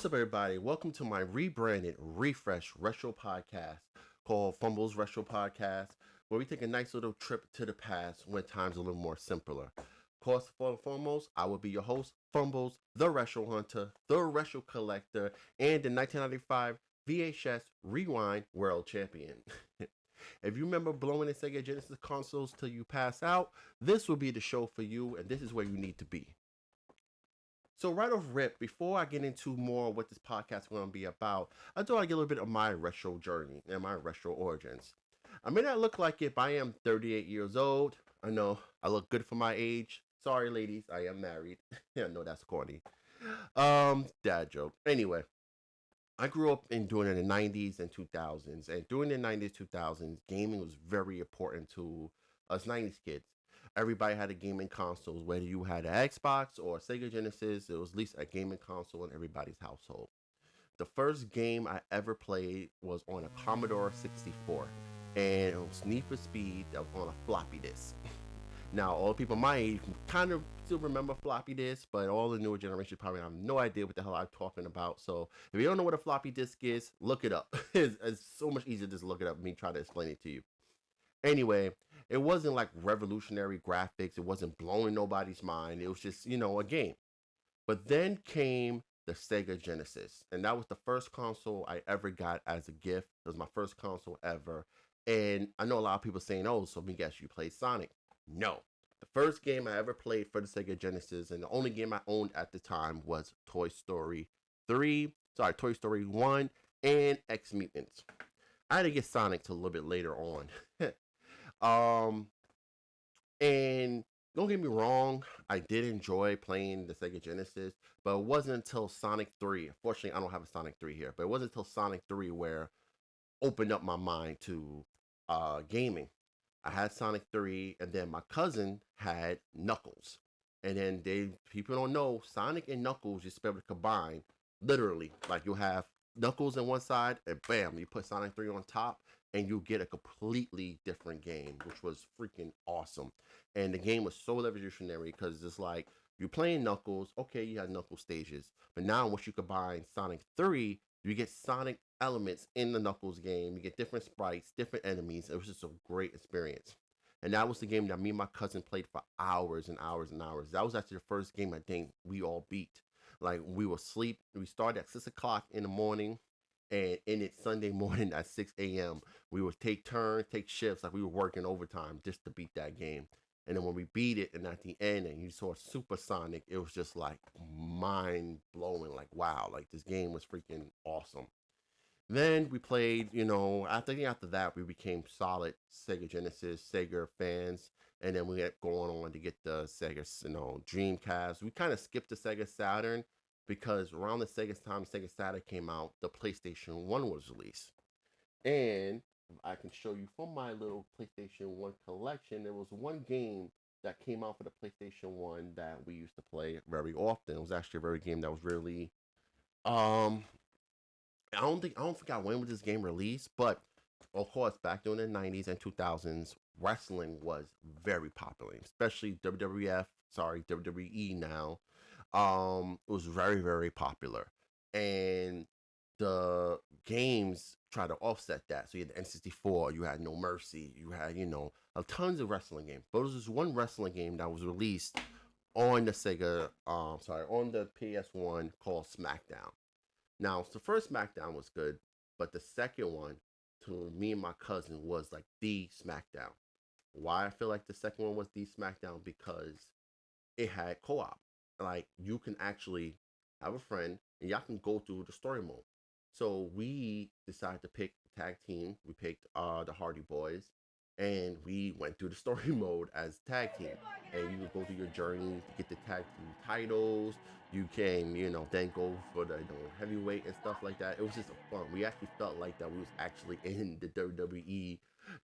What's up, everybody? Welcome to my rebranded, refresh retro podcast called Fumblez Retro Podcast, where we take a nice little trip to the past when times are a little more simpler. Of course, for and foremost, I will be your host, Fumbles, the retro hunter, the retro collector, and the 1995 VHS Rewind World Champion. If you remember blowing the Sega Genesis consoles till you pass out, this will be the show for you, and this is where you need to be. So right off rip, before I get into more what this podcast is going to be about, I thought I'd get a little bit of my retro journey and my retro origins. I may not look like it, but I am 38 years old. I know I look good for my age. Sorry, ladies, I am married. I know that's corny. Dad joke. Anyway, I grew up during the 90s and 2000s, and during the 90s, 2000s, gaming was very important to us 90s kids. Everybody had a gaming consoles, whether you had an Xbox or a Sega Genesis, it was at least a gaming console in everybody's household. The first game I ever played was on a Commodore 64, and it was Need for Speed that was on a floppy disk. Now, all the people my age kind of still remember floppy disks, but all the newer generation probably have no idea what the hell I'm talking about. So, if you don't know what a floppy disk is, look it up. It's so much easier to just look it up and me try to explain it to you. Anyway, it wasn't like revolutionary graphics. It wasn't blowing nobody's mind. It was just, a game. But then came the Sega Genesis, and that was the first console I ever got as a gift. It was my first console ever. And I know a lot of people saying, oh, so let me guess, you played Sonic. No. The first game I ever played for the Sega Genesis, and the only game I owned at the time, was Toy Story 3, Toy Story 1, and X Mutants. I had to get Sonic to a little bit later on. um, and don't get me wrong, I did enjoy playing the Sega Genesis, but it wasn't until Sonic 3. Unfortunately, I don't have a Sonic 3 here, but it wasn't until Sonic 3 where opened up my mind to gaming. I had Sonic 3, and then my cousin had Knuckles. And then people don't know, Sonic and Knuckles just be able to combine, literally. Like, you'll have Knuckles on one side, and bam, you put Sonic 3 on top, and you get a completely different game, which was freaking awesome. And the game was so revolutionary because it's like, you're playing Knuckles, okay, you have Knuckles stages, but now once you combine Sonic 3, you get Sonic elements in the Knuckles game. You get different sprites, different enemies. It was just a great experience. And that was the game that me and my cousin played for hours and hours and hours. That was actually the first game I think we all beat. Like, we would sleep. We started at 6 o'clock in the morning, and in it Sunday morning at 6 a.m. We would take turns, take shifts, like we were working overtime just to beat that game. And then when we beat it, and at the end, and you saw Supersonic, it was just like mind blowing. Like, wow, like this game was freaking awesome. Then we played, after that, we became solid Sega Genesis, Sega fans. And then we got going on to get the Sega, Dreamcast. We kind of skipped the Sega Saturn because around the Sega time Sega Saturn came out, the PlayStation 1 was released. And I can show you from my little PlayStation 1 collection, there was one game that came out for the PlayStation 1 that we used to play very often. It was actually a very game that was really um I don't think I when was this game released, but of course back during the 90s and 2000s, wrestling was very popular, especially WWF, sorry, WWE now. It was very, very popular. And the games try to offset that. So you had the N64, you had No Mercy, you had, a tons of wrestling games. But there was this one wrestling game that was released on the on the PS1 called SmackDown. Now, the first SmackDown was good, but the second one, to me and my cousin, was like the SmackDown. Why I feel like the second one was the SmackDown? Because it had co-op. Like, you can actually have a friend and y'all can go through the story mode. So we decided to pick tag team. We picked the Hardy Boys, and we went through the story mode as tag team. And you would go through your journey to get the tag team titles. You can, then go for the heavyweight and stuff like that. It was just fun. We actually felt like that we was actually in the WWE,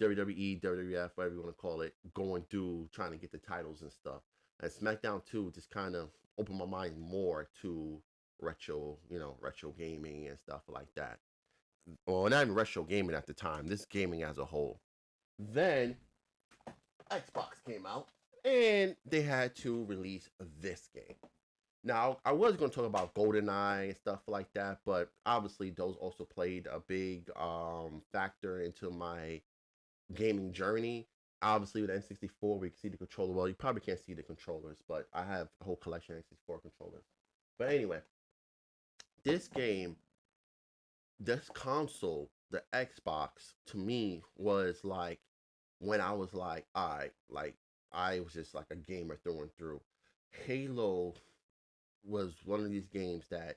WWF, whatever you want to call it, going through trying to get the titles and stuff. And SmackDown 2 just kind of opened my mind more to retro gaming and stuff like that. Well, not even retro gaming at the time, this gaming as a whole. Then Xbox came out, and they had to release this game. Now, I was going to talk about GoldenEye and stuff like that, but obviously those also played a big factor into my gaming journey. Obviously, with N64, we can see the controller. Well, you probably can't see the controllers, but I have a whole collection of N64 controllers. But anyway, this game, this console, the Xbox, to me was like when I was like, all right, like I was just like a gamer through and through. Halo was one of these games that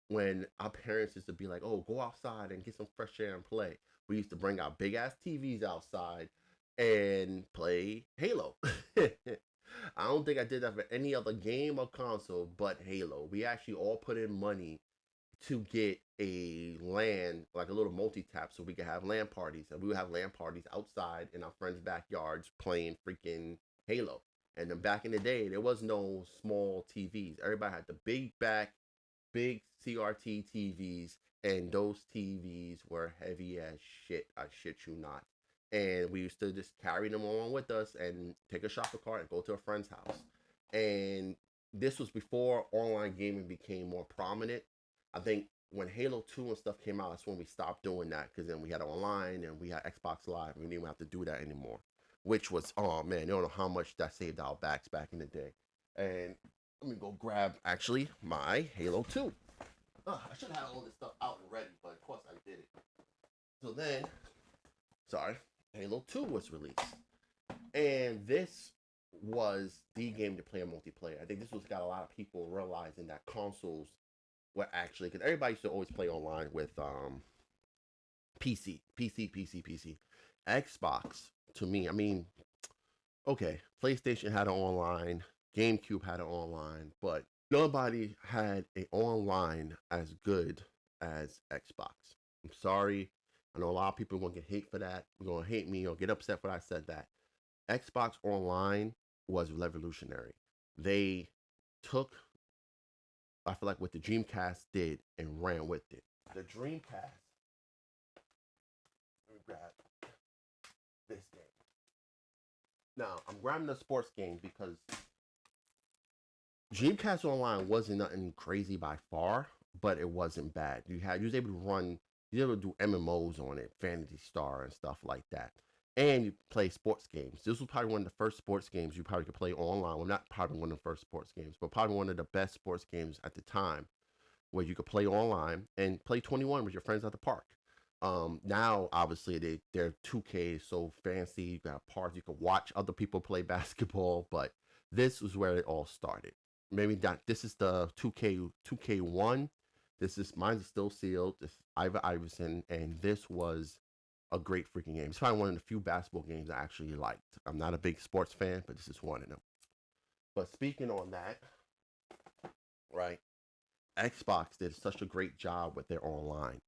when our parents used to be like, "Oh, go outside and get some fresh air and play," we used to bring our big ass TVs outside and play Halo. I don't think I did that for any other game or console but Halo. We actually all put in money to get a LAN, like a little multi tap, so we could have LAN parties. And we would have LAN parties outside in our friends' backyards playing freaking Halo. And then back in the day, there was no small TVs. Everybody had the big CRT TVs, and those TVs were heavy as shit. I shit you not. And we used to just carry them along with us and take a shopping cart and go to a friend's house. And this was before online gaming became more prominent. I think when Halo 2 and stuff came out, that's when we stopped doing that because then we had online and we had Xbox Live. And we didn't have to do that anymore, which was, oh man, you don't know how much that saved our backs back in the day. And let me go grab actually my Halo 2. I should have all this stuff out already, but of course I did it. So then, sorry, Halo 2 was released. And this was the game to play a multiplayer. I think this was got a lot of people realizing that consoles were actually, because everybody used to always play online with PC. Xbox, to me, I mean, okay, PlayStation had it online, GameCube had it online, but nobody had a online as good as Xbox. I'm sorry. I know a lot of people are gonna get hate for that. You're gonna hate me or get upset when I said that. Xbox Online was revolutionary. They took, I feel like, what the Dreamcast did and ran with it. The Dreamcast, let me grab this game. Now, I'm grabbing the sports game because Dreamcast Online wasn't nothing crazy by far, but it wasn't bad. You was able to run, you were able to do MMOs on it, Fantasy Star and stuff like that. And you play sports games. This was probably one of the first sports games you probably could play online. Well, not probably one of the first sports games, but probably one of the best sports games at the time where you could play online and play 21 with your friends at the park. Now, obviously, they're 2K so fancy. You got parts, you can watch other people play basketball, but this was where it all started. Maybe not. This is the 2K1. This is mine's still sealed. This is Iver Iverson, and this was a great freaking game. It's probably one of the few basketball games I actually liked. I'm not a big sports fan, but this is one of them. But speaking on that, right? Xbox did such a great job with their online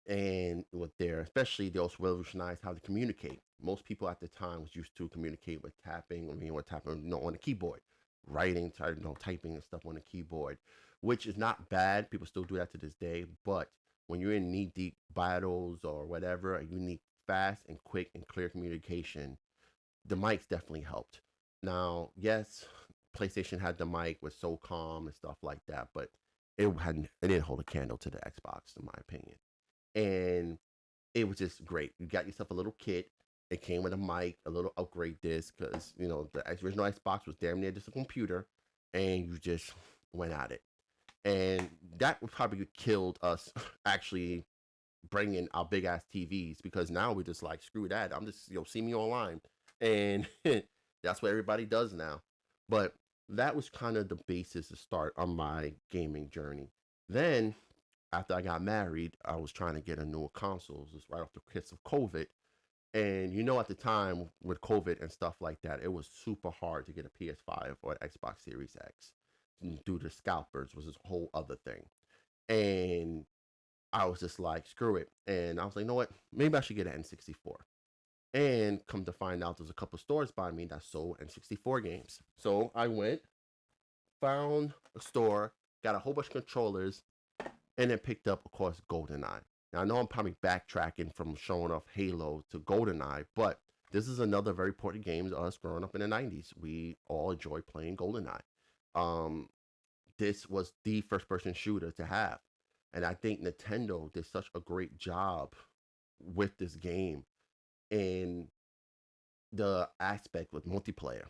and with their, especially they also revolutionized how to communicate. Most people at the time was used to communicate with tapping. I mean, with tapping, on the keyboard, writing, typing and stuff on the keyboard, which is not bad. People still do that to this day. But when you're in knee deep battles or whatever, you need fast and quick and clear communication. The mics definitely helped. Now, yes, PlayStation had the mic with so calm and stuff like that, but it didn't hold a candle to the Xbox, in my opinion. And it was just great. You got yourself a little kit. It came with a mic, a little upgrade disc, because the original Xbox was damn near just a computer, and you just went at it. And that would probably killed us actually bringing our big ass TVs because now we're just like screw that. I'm just see me online, and that's what everybody does now. But that was kind of the basis to start on my gaming journey. Then after I got married, I was trying to get a newer console. It was right off the kiss of COVID. And at the time with COVID and stuff like that, it was super hard to get a PS5 or an Xbox Series X due to scalpers was this whole other thing. And I was just like, screw it. And I was like, you know what? Maybe I should get an N64. And come to find out, there's a couple stores by me that sold N64 games. So I went, found a store, got a whole bunch of controllers, and then picked up, of course, GoldenEye. Now, I know I'm probably backtracking from showing off Halo to GoldenEye, but this is another very important game to us growing up in the 90s. We all enjoy playing GoldenEye. Um, this was the first person shooter to have. And I think Nintendo did such a great job with this game and the aspect with multiplayer.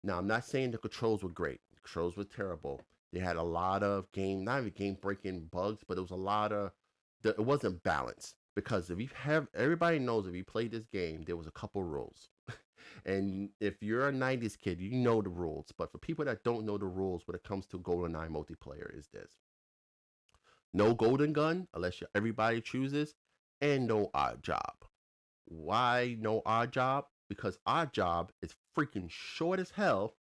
Now, I'm not saying the controls were great. The controls were terrible. They had a lot of not even game breaking bugs, but it was a lot of, it wasn't balanced. Because if you have, everybody knows if you play this game, there was a couple rules. And if you're a 90s kid, you know the rules. But for people that don't know the rules when it comes to GoldenEye multiplayer, is this: no golden gun unless everybody chooses, and no odd job. Why no odd job? Because odd job is freaking short as hell,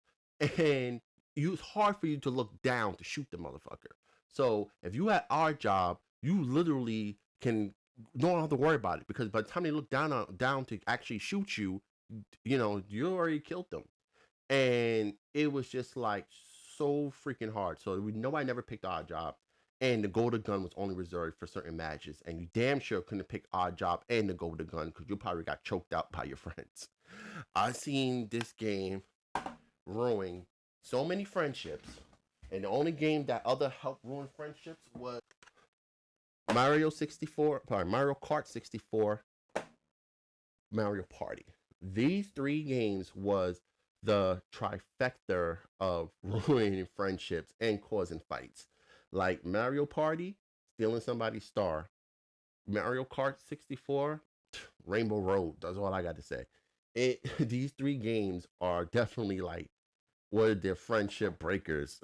and it's hard for you to look down to shoot the motherfucker. So if you had odd job, you literally can don't have to worry about it, because by the time they look down to actually shoot you, you already killed them. And it was just like so freaking hard. So nobody never picked odd job, and the golden gun was only reserved for certain matches. And you damn sure couldn't pick odd job and the golden gun, because you probably got choked out by your friends. I've seen this game ruin so many friendships, and the only game that other helped ruin friendships was Mario 64, sorry, Mario Kart 64, Mario Party. These three games was the trifecta of ruining friendships and causing fights. Like Mario Party, stealing somebody's star. Mario Kart 64, Rainbow Road. That's all I got to say. These three games are definitely like one of their friendship breakers.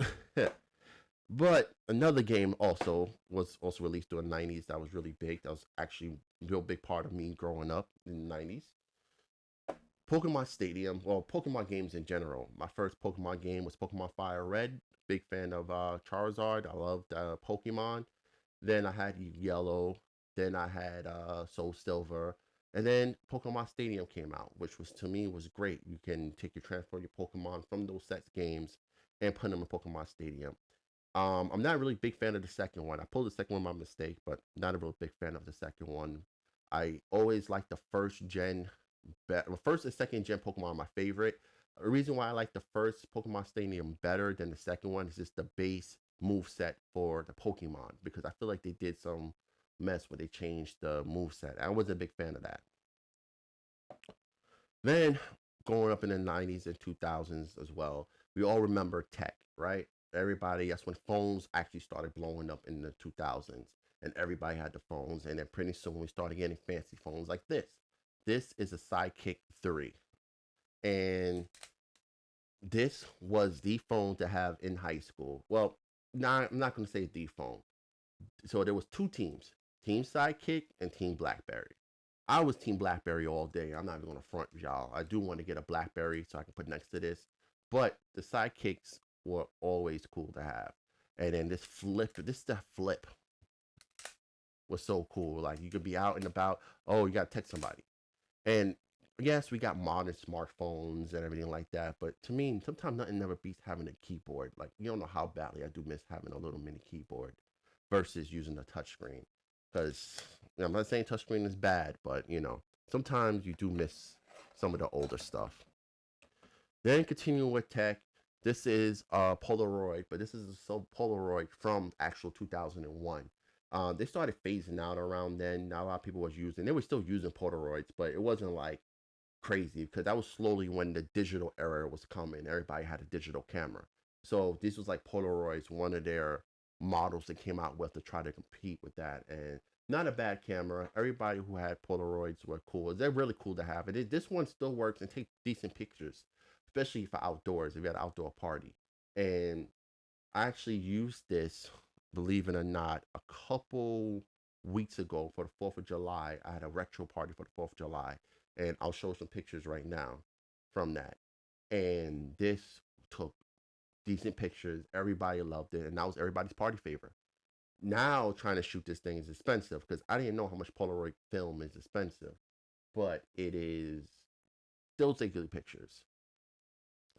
But another game was also released during the 90s that was really big. That was actually a real big part of me growing up in the 90s. Pokemon Stadium, well, Pokemon games in general. My first Pokemon game was Pokemon Fire Red. Big fan of Charizard. I loved Pokemon. Then I had Yellow. Then I had Soul Silver. And then Pokemon Stadium came out, which was, to me, was great. You can transfer your Pokemon from those sets games and put them in Pokemon Stadium. I'm not a really big fan of the second one. I pulled the second one by mistake, but not a real big fan of the second one. I always liked the first gen, first and second gen Pokemon are my favorite. The reason why I like the first Pokemon Stadium better than the second one is just the base move set for the Pokemon, because I feel like they did some mess when they changed the move set. I wasn't a big fan of that. Then growing up in the 90s and 2000s as well, we all remember tech, right? Everybody, that's when phones actually started blowing up in the 2000s, and everybody had the phones. And then pretty soon we started getting fancy phones like this. This is a Sidekick 3. And this was the phone to have in high school. Well, I'm not going to say the phone. So there was two teams, Team Sidekick and Team Blackberry. I was Team Blackberry all day. I'm not even going to front y'all. I do want to get a Blackberry so I can put next to this. But the Sidekicks were always cool to have. And then this stuff flip was so cool. Like, you could be out and about. Oh, you got to text somebody. And yes, we got modern smartphones and everything like that. But to me, sometimes nothing never beats having a keyboard. Like, you don't know how badly I do miss having a little mini keyboard versus using a touchscreen. Because I'm not saying touchscreen is bad, but sometimes you do miss some of the older stuff. Then continuing with tech, this is Polaroid, but this is a Polaroid from actual 2001. They started phasing out around then. Not a lot of people was using. They were still using Polaroids, but it wasn't like crazy, because that was slowly when the digital era was coming. Everybody had a digital camera, so this was like Polaroids, one of their models that came out with to try to compete with that. And not a bad camera. Everybody who had Polaroids were cool. They're really cool to have. This one still works and takes decent pictures, especially for outdoors, if you had an outdoor party. And I actually used this, believe it or not, a couple weeks ago for the 4th of July. I had a retro party for the 4th of July, and I'll show some pictures right now from that. And this took decent pictures. Everybody loved it, and that was everybody's party favor. Now trying to shoot this thing is expensive, because I didn't know how much Polaroid film is expensive, but it is still take good pictures.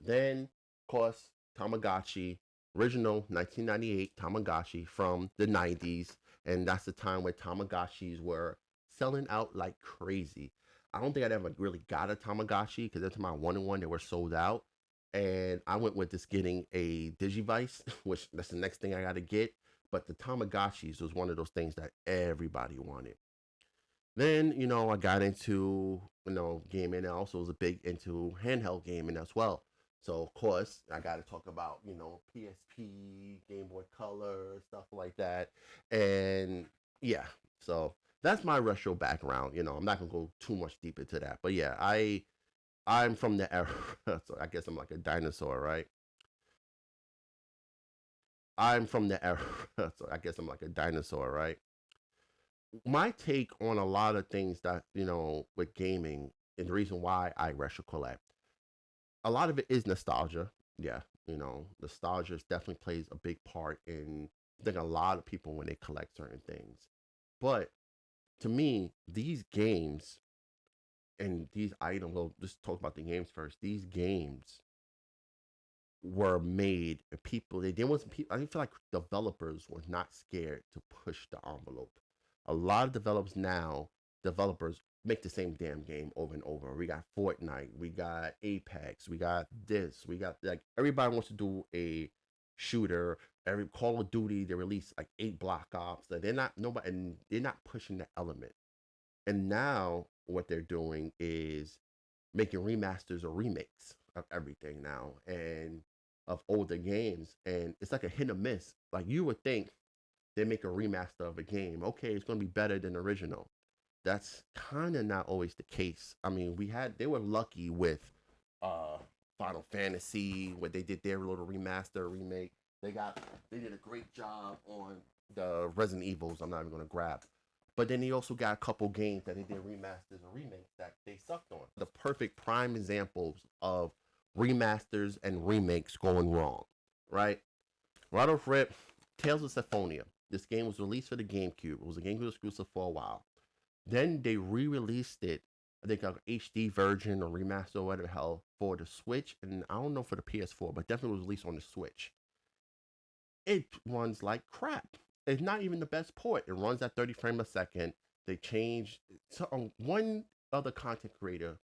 Then, of course, Tamagotchi, original 1998 Tamagotchi from the 90s. And that's the time where Tamagotchis were selling out like crazy. I don't think I'd ever really got a Tamagotchi, because every time I wanted one, they were sold out. and I went with just getting a Digivice, which that's the next thing I got to get. But the Tamagotchis was one of those things that everybody wanted. Then, I got into, gaming, and I also was a big into handheld gaming as well. So, of course, I got to talk about, PSP, Game Boy Color, stuff like that. And yeah, so that's my retro background. I'm not going to go too much deep into that. But yeah, I'm from the era, so I guess I'm like a dinosaur, right? I'm from the era, so I guess I'm like a dinosaur, right? My take on a lot of things that with gaming, and the reason why I retro collect, a lot of it is nostalgia. Yeah, nostalgia definitely plays a big part in, I think, a lot of people when they collect certain things. But to me, these games and these items, we'll just talk about the games first. These games were made, and people, they wasn't people, I feel like developers were not scared to push the envelope. A lot of developers make the same damn game over and over. We got Fortnite, we got Apex, we got this, we got, like, everybody wants to do a shooter. Every Call of Duty, they release like 8 Black Ops. Like, they're not nobody, and they're not pushing the element. And now what they're doing is making remasters or remakes of everything now, and of older games, and it's like a hit or miss. Like, you would think they make a remaster of a game, okay, it's going to be better than the original. That's kind of not always the case. I mean, they were lucky with uh Final Fantasy, where they did their little remaster remake. They did a great job on the Resident Evils. I'm not even going to grab. But then they also got a couple games that they did remasters or remakes that they sucked on. The perfect prime examples of remasters and remakes going wrong, right? Right off rip, Tales of Symphonia. This game was released for the GameCube. It was a GameCube exclusive for a while. Then they re-released it, I think, a HD version or remaster or whatever the hell, for the Switch, and I don't know for the PS4, but definitely was released on the Switch. It runs like crap. It's not even the best port. It runs at 30 frames a second. They changed. So, one other content creator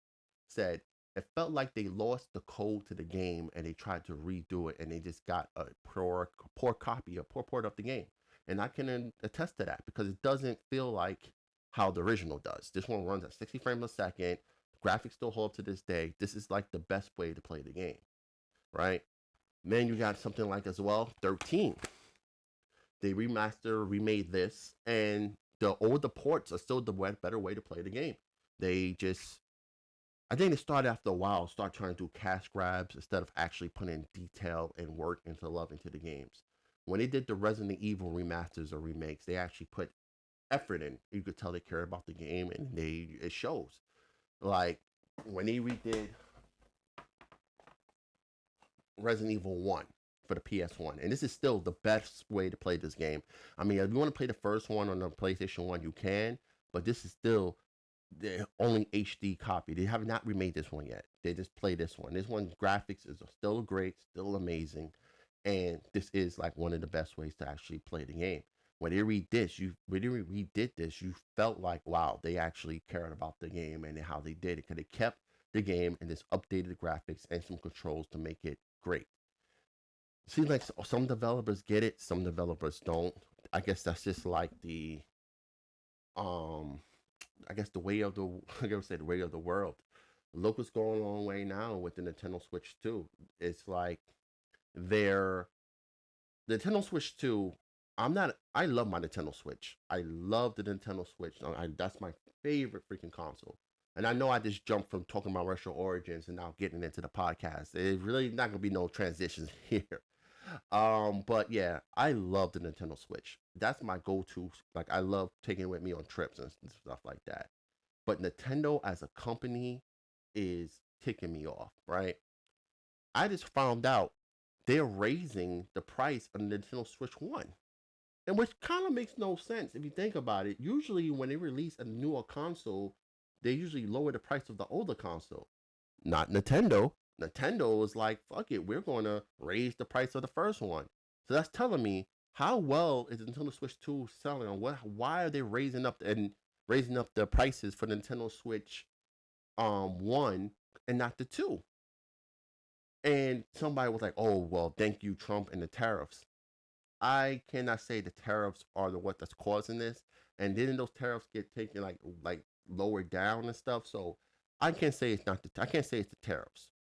said it felt like they lost the code to the game and they tried to redo it, and they just got a poor copy, a poor port of the game. And I can attest to that because it doesn't feel like how the original does. This one runs at 60 frames a second. Graphics still hold up to this day. This is like the best way to play the game, right? Then you got something like, as well, 13. They remade this, and the older ports are still the better way to play the game. They just, I think they started after a while, start trying to do cash grabs instead of actually putting detail and work into love into the games. When they did the Resident Evil remasters or remakes, they actually put effort in. You could tell they care about the game, and it shows. Like, when they redid Resident Evil 1 for the PS1. And this is still the best way to play this game. I mean, if you want to play the first one on the PlayStation 1, you can, but this is still the only HD copy. They have not remade this one yet. They just play this one. This one's graphics is still great, still amazing, and this is like one of the best ways to actually play the game. When they redid this, you felt like, wow, they actually cared about the game and how they did it, because they kept the game and just updated the graphics and some controls to make it great. Seems like some developers get it, some developers don't. I guess that's just like um I guess the way of the I gotta say the way of the world. Look what's going on right now with the Nintendo Switch 2. It's like they're the Nintendo Switch 2. I love my Nintendo Switch. I love the Nintendo Switch. That's my favorite freaking console. And I know I just jumped from talking about retro origins and now getting into the podcast. It's really not gonna be no transitions here. But yeah, I love the Nintendo Switch. That's my go-to. Like, I love taking it with me on trips and stuff like that. But Nintendo as a company is ticking me off, right? I just found out they're raising the price of the Nintendo Switch 1. And which kind of makes no sense if you think about it. Usually when they release a newer console, they usually lower the price of the older console. Not Nintendo. Nintendo was like, fuck it, we're going to raise the price of the first one. So that's telling me, how well is the Nintendo Switch 2 selling? Why are they raising up the prices for the Nintendo Switch 1 and not the 2? And somebody was like, "Oh, well, thank you, Trump and the tariffs." I cannot say the tariffs are the what that's causing this, and didn't those tariffs get taken like lowered down and stuff? So I can't say it's not the I can't say it's the tariffs.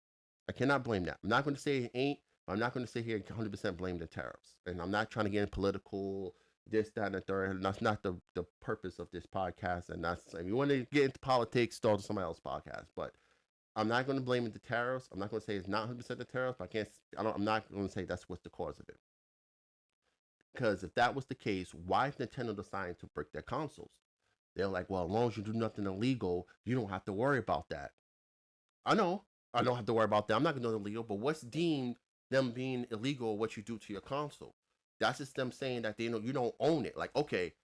I cannot blame that. I'm not going to say it ain't. But I'm not going to sit here and 100% blame the tariffs. And I'm not trying to get in political this, that, and the third. And that's not the purpose of this podcast. And that's if you want to get into politics, start somebody else's podcast. But I'm not going to blame it the tariffs. I'm not going to say it's not 100% the tariffs. But I can't. I'm not going to say that's what's the cause of it. Because if that was the case, why is Nintendo deciding to break their consoles? They're like, well, as long as you do nothing illegal, you don't have to worry about that. I know. I don't have to worry about that. I'm not going to do illegal, but what's deemed them being illegal what you do to your console? That's just them saying that they know you don't own it. Like, okay,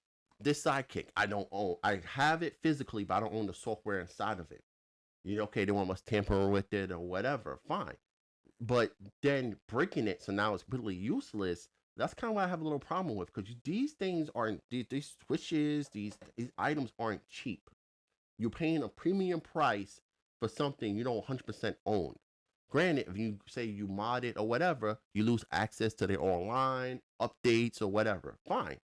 this sidekick, I don't own. I have it physically, but I don't own the software inside of it. You know, okay, they want us tampering with it or whatever. Fine. But then breaking it so now it's completely useless. That's kind of what I have a little problem with because these things aren't these switches, these items aren't cheap. You're paying a premium price for something you don't 100% own. Granted, if you say you mod it or whatever, you lose access to their online updates or whatever. Fine.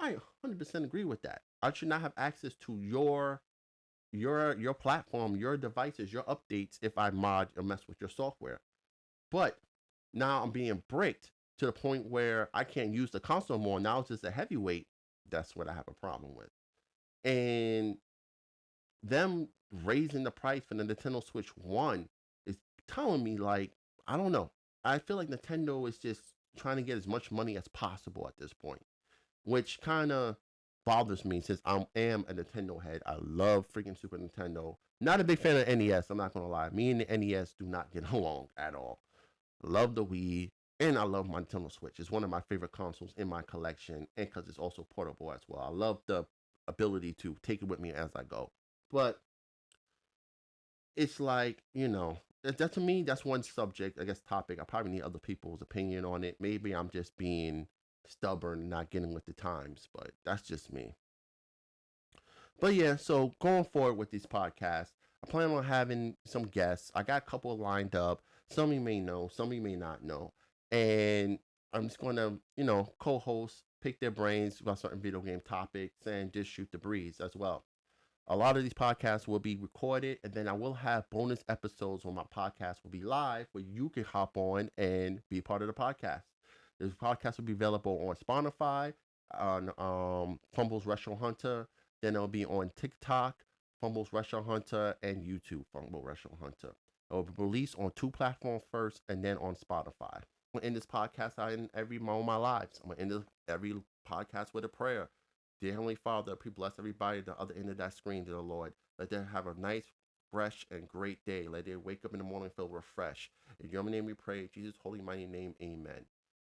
I 100% agree with that. I should not have access to your platform, your devices, your updates if I mod or mess with your software. But now I'm being bricked to the point where I can't use the console more. Now it's just a heavyweight. That's what I have a problem with. And them raising the price for the Nintendo Switch 1 is telling me, like, I don't know. I feel like Nintendo is just trying to get as much money as possible at this point, which kind of bothers me since I am a Nintendo head. I love freaking Super Nintendo. Not a big fan of NES, I'm not going to lie. Me and the NES do not get along at all. Love the Wii, and I love my Nintendo Switch. It's one of my favorite consoles in my collection, and because it's also portable as well. I love the ability to take it with me as I go. But it's like, that to me, that's one subject, I guess, topic. I probably need other people's opinion on it. Maybe I'm just being stubborn and not getting with the times, but that's just me. But yeah, so going forward with these podcasts, I plan on having some guests. I got a couple lined up. Some of you may know, some of you may not know. And I'm just going to, co-host, pick their brains about certain video game topics, and just shoot the breeze as well. A lot of these podcasts will be recorded, and then I will have bonus episodes where my podcast will be live, where you can hop on and be part of the podcast. This podcast will be available on Spotify, on Fumblez Retro Hunter. Then it'll be on TikTok, Fumblez Retro Hunter, and YouTube, Fumble Retro Hunter. It will be released on 2 platforms first, and then on Spotify. I'm gonna end this podcast out in every moment of my lives. I'm gonna end every podcast with a prayer. Dear Heavenly Father, please bless everybody at the other end of that screen, dear Lord. Let them have a nice, fresh, and great day. Let them wake up in the morning feel refreshed. In your name we pray, Jesus' holy mighty name, amen.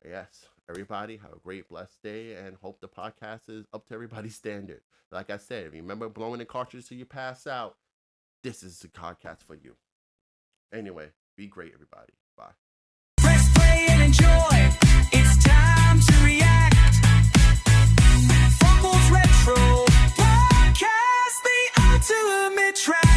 Yes, everybody have a great, blessed day, and hope the podcast is up to everybody's standard. Like I said, remember blowing the cartridge till you pass out. This is the podcast for you. Anyway, be great, everybody. Bye. Press play and enjoy.